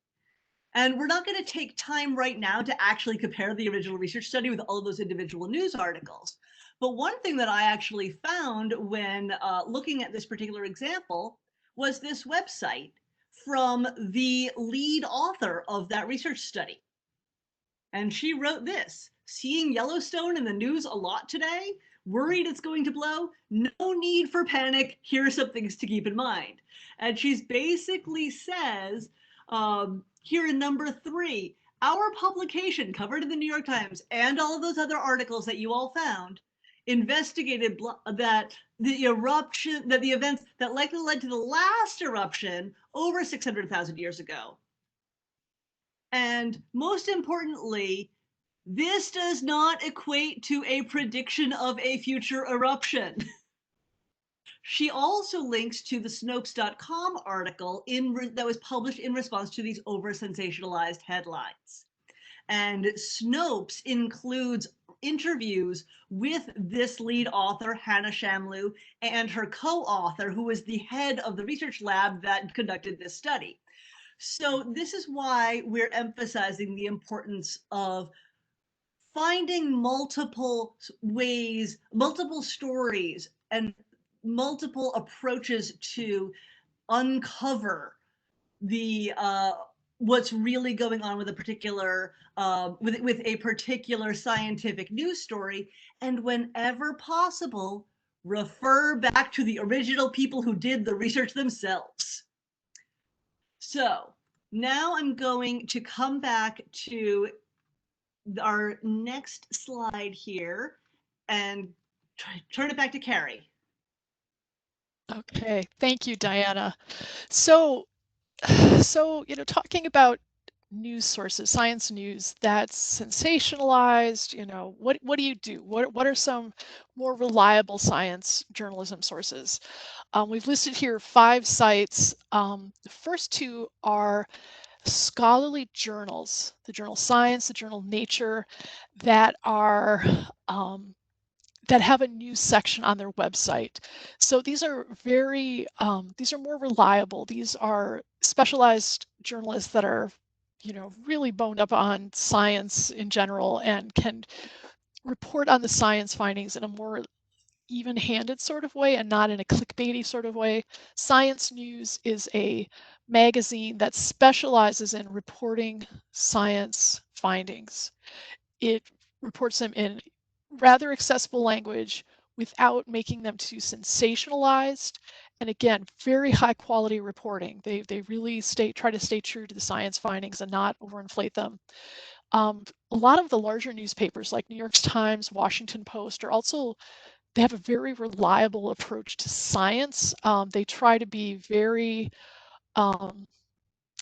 And we're not going to take time right now to actually compare the original research study with all of those individual news articles. But one thing that I actually found when looking at this particular example was this website from the lead author of that research study. And she wrote this: seeing Yellowstone in the news a lot today, worried it's going to blow? No need for panic. Here are some things to keep in mind. And she's basically says, here in number 3, our publication covered in the New York Times and all of those other articles that you all found investigated that the events that likely led to the last eruption over 600,000 years ago. And most importantly, this does not equate to a prediction of a future eruption. She also links to the Snopes.com article that was published in response to these over-sensationalized headlines. And Snopes includes interviews with this lead author, Hannah Shamloo, and her co-author, who was the head of the research lab that conducted this study. So this is why we're emphasizing the importance of finding multiple ways, multiple stories, and multiple approaches to uncover the what's really going on with a particular with a particular scientific news story, and whenever possible, refer back to the original people who did the research themselves. So now I'm going to come back to our next slide here and turn it back to Carrie. Okay, thank you, Dianna. So, talking about news sources, science news that's sensationalized, what do you do? What are some more reliable science journalism sources? We've listed here 5 sites. The first 2 are scholarly journals, the journal Science, the journal Nature, that are that have a news section on their website. So these are these are more reliable. These are specialized journalists that are, really boned up on science in general and can report on the science findings in a more even-handed sort of way and not in a clickbaity sort of way. Science News is a magazine that specializes in reporting science findings. It reports them in rather accessible language without making them too sensationalized. And again, very high quality reporting. They really try to stay true to the science findings and not overinflate them. A lot of the larger newspapers like New York Times, Washington Post are also, they have a very reliable approach to science. They try to be very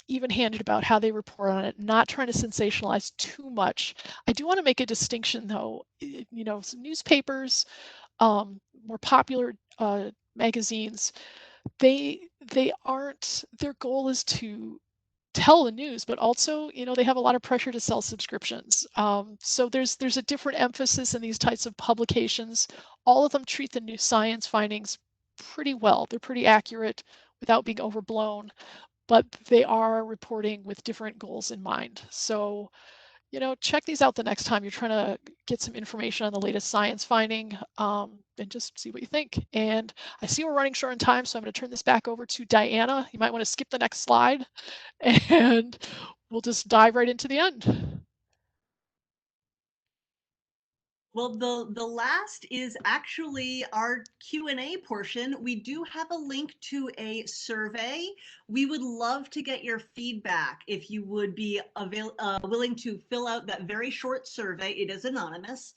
even-handed about how they report on it, not trying to sensationalize too much. I do want to make a distinction though, you know, newspapers, more popular magazines, they aren't, their goal is to tell the news, but also, you know, they have a lot of pressure to sell subscriptions. So there's a different emphasis in these types of publications. All of them treat the new science findings pretty well. They're pretty accurate without being overblown, but they are reporting with different goals in mind. So, you know, check these out the next time you're trying to get some information on the latest science finding, and just see what you think. And I see we're running short on time, so I'm going to turn this back over to Dianna. You might want to skip the next slide, and we'll just dive right into the end. Well, the last is actually our Q&A portion. We do have a link to a survey. We would love to get your feedback if you would be willing to fill out that very short survey. It is anonymous.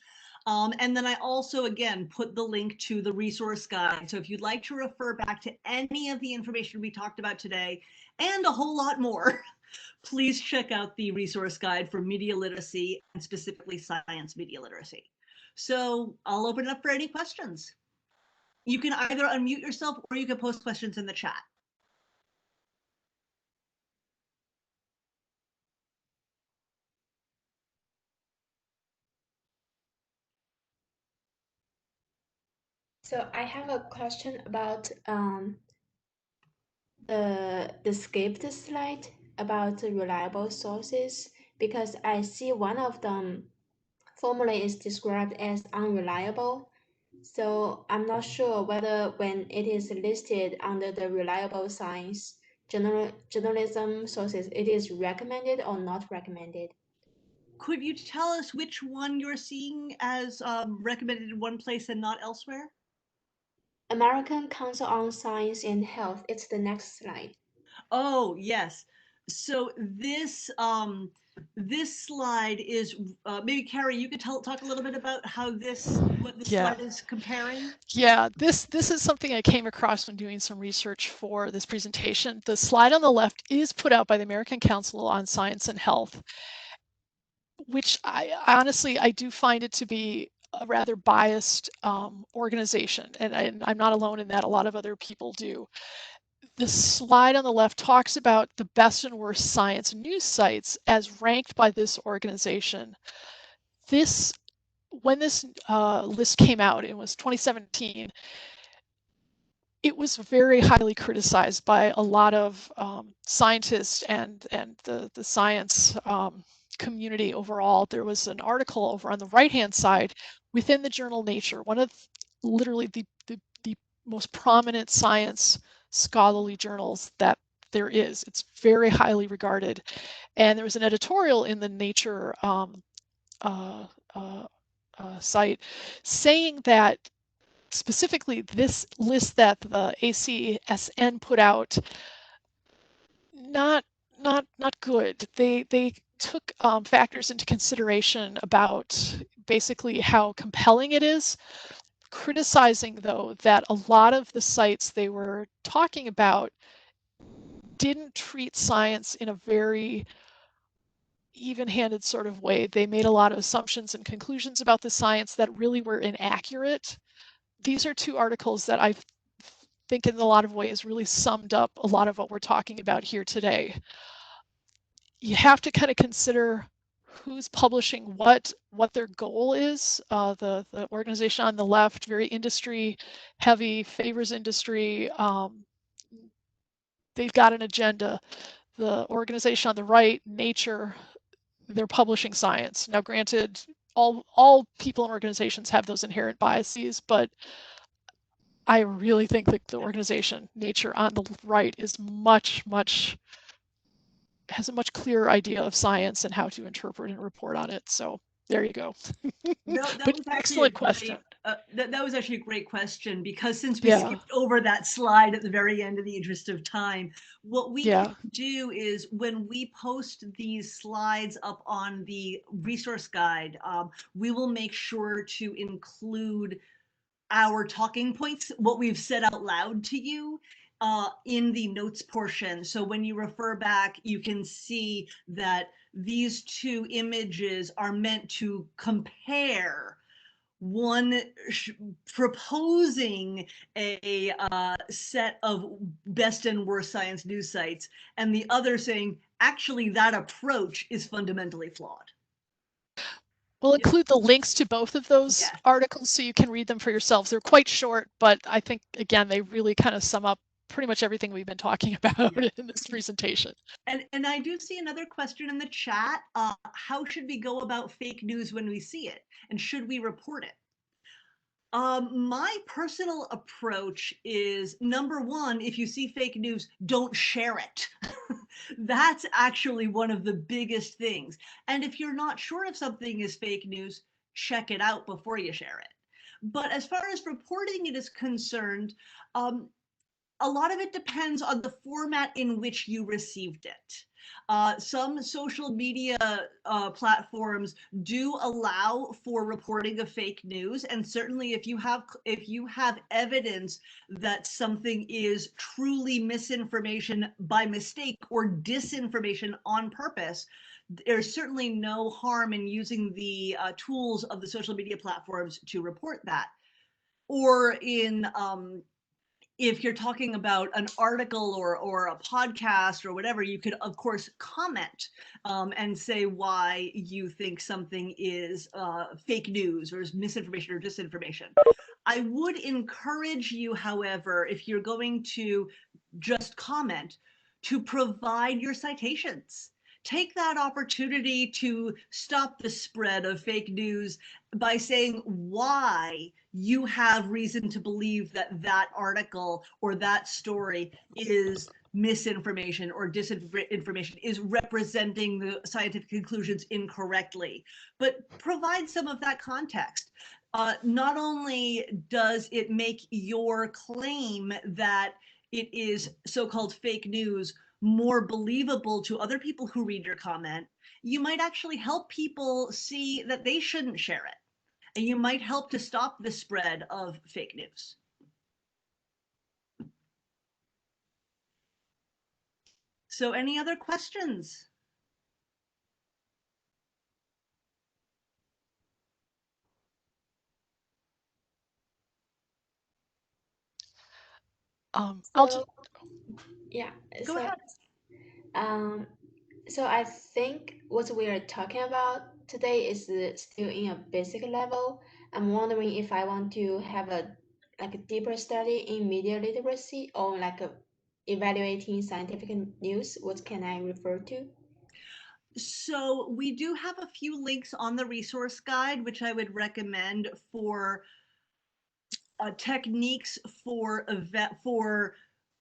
And then I also, again, put the link to the resource guide. So if you'd like to refer back to any of the information we talked about today and a whole lot more, please check out the resource guide for media literacy and specifically science media literacy. So I'll open it up for any questions. You can either unmute yourself or you can post questions in the chat. So I have a question about the skipped slide about the reliable sources, because I see one of them formula is described as unreliable. So I'm not sure whether when it is listed under the reliable science journalism sources, it is recommended or not recommended. Could you tell us which one you're seeing as recommended in one place and not elsewhere? American Council on Science and Health. It's the next slide. Oh, yes. So this slide is maybe Carrie, you could talk a little bit about how what this slide is comparing. Yeah, this is something I came across when doing some research for this presentation. The slide on the left is put out by the American Council on Science and Health, which I honestly, I do find it to be a rather biased organization, and I'm not alone in that. A lot of other people do. The slide on the left talks about the best and worst science news sites as ranked by this organization. When this list came out, it was 2017, it was very highly criticized by a lot of scientists and the science community overall. There was an article over on the right-hand side within the journal Nature, one of literally the most prominent science scholarly journals that there is. It's very highly regarded. And there was an editorial in the Nature site saying that specifically this list that the ACSN put out, not good. They took factors into consideration about basically how compelling it is, criticizing though that a lot of the sites they were talking about didn't treat science in a very even-handed sort of way. They made a lot of assumptions and conclusions about the science that really were inaccurate. These are two articles that I think in a lot of ways really summed up a lot of what we're talking about here today. You have to kind of consider who's publishing what their goal is. The organization on the left, very industry heavy, favors industry. They've got an agenda. The organization on the right, Nature, they're publishing science. Now, granted, all people and organizations have those inherent biases, but I really think that the organization Nature on the right is has a much clearer idea of science and how to interpret and report on it. So there you go. No, that But was actually excellent question. That was actually a great question, because since we Yeah. skipped over that slide at the very end in the interest of time, what we Yeah. can do is when we post these slides up on the resource guide, we will make sure to include our talking points, what we've said out loud to you, in the notes portion. So when you refer back, you can see that these two images are meant to compare one proposing a set of best and worst science news sites, and the other saying, actually, that approach is fundamentally flawed. We'll include the links to both of those Yes. articles so you can read them for yourselves. They're quite short, but I think, again, they really kind of sum up pretty much everything we've been talking about in this presentation. And I do see another question in the chat. How should we go about fake news when we see it? And should we report it? My personal approach is, number one, if you see fake news, don't share it. That's actually one of the biggest things. And if you're not sure if something is fake news, check it out before you share it. But as far as reporting it is concerned, a lot of it depends on the format in which you received it. Some social media platforms do allow for reporting of fake news, and certainly if you have evidence that something is truly misinformation by mistake or disinformation on purpose, there's certainly no harm in using the tools of the social media platforms to report that. Or in if you're talking about an article or a podcast or whatever, you could, of course, comment and say why you think something is fake news or is misinformation or disinformation. I would encourage you, however, if you're going to just comment, to provide your citations. Take that opportunity to stop the spread of fake news by saying why you have reason to believe that that article or that story is misinformation or disinformation, is representing the scientific conclusions incorrectly. But provide some of that context. Not only does it make your claim that it is so-called fake news more believable to other people who read your comment, you might actually help people see that they shouldn't share it. And you might help to stop the spread of fake news. So any other questions? I'll just, yeah. Go so ahead. So I think what we are talking about today is still in a basic level. I'm wondering if I want to have a deeper study in media literacy or evaluating scientific news. What can I refer to? So we do have a few links on the resource guide, which I would recommend for techniques for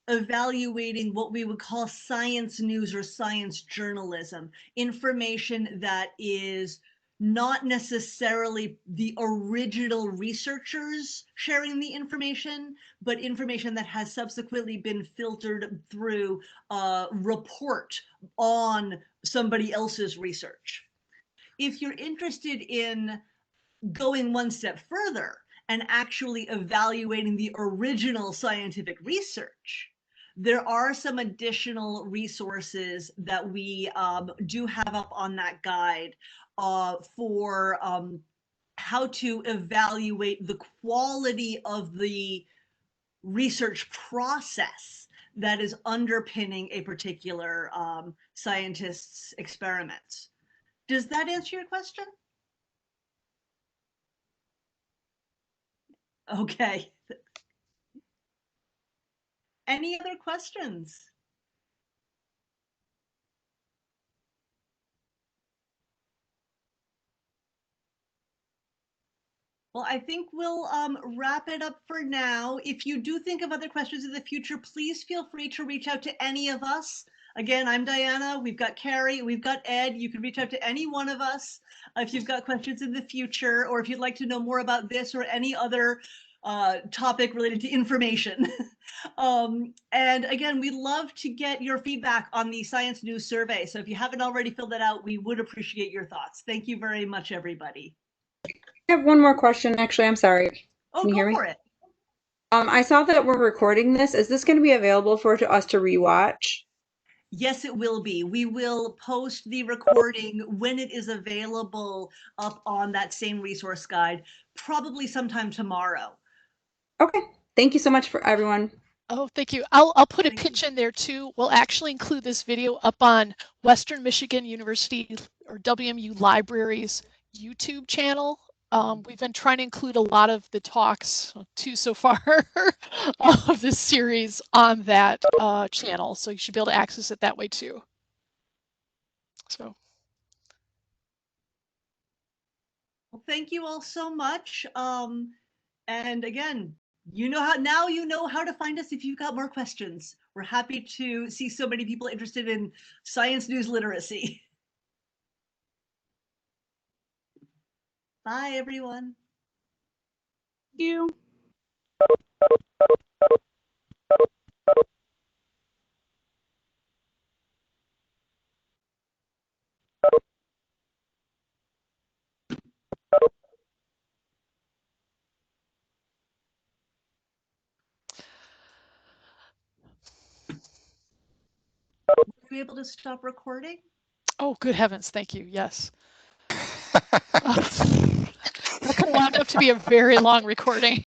evaluating what we would call science news or science journalism, information that is not necessarily the original researchers sharing the information, but information that has subsequently been filtered through a report on somebody else's research. If you're interested in going one step further and actually evaluating the original scientific research, there are some additional resources that we do have up on that guide for how to evaluate the quality of the research process that is underpinning a particular scientist's experiments. Does that answer your question? Okay. Any other questions? Well, I think we'll wrap it up for now. If you do think of other questions in the future, please feel free to reach out to any of us. Again, I'm Dianna. We've got Carrie. We've got Ed. You can reach out to any one of us if you've got questions in the future, or if you'd like to know more about this or any other topic related to information. And again, we'd love to get your feedback on the Science News Survey. So if you haven't already filled that out, we would appreciate your thoughts. Thank you very much, everybody. I have one more question, actually. I'm sorry. Oh, Can you hear go me? for it. I saw that we're recording this. Is this going to be available for us to rewatch? Yes, it will be. We will post the recording when it is available up on that same resource guide, probably sometime tomorrow. Okay. Thank you so much for everyone. Oh, thank you. I'll put a pitch in there too. We'll actually include this video up on Western Michigan University or WMU Library's YouTube channel. We've been trying to include a lot of the talks, two so far, of this series on that channel. So you should be able to access it that way too. So. Well, thank you all so much. And again, you know how to find us if you've got more questions. We're happy to see so many people interested in science news literacy. Bye, everyone. Thank you. Were you able to stop recording? Oh, good heavens. Thank you. Yes. That could have wound up to be a very long recording.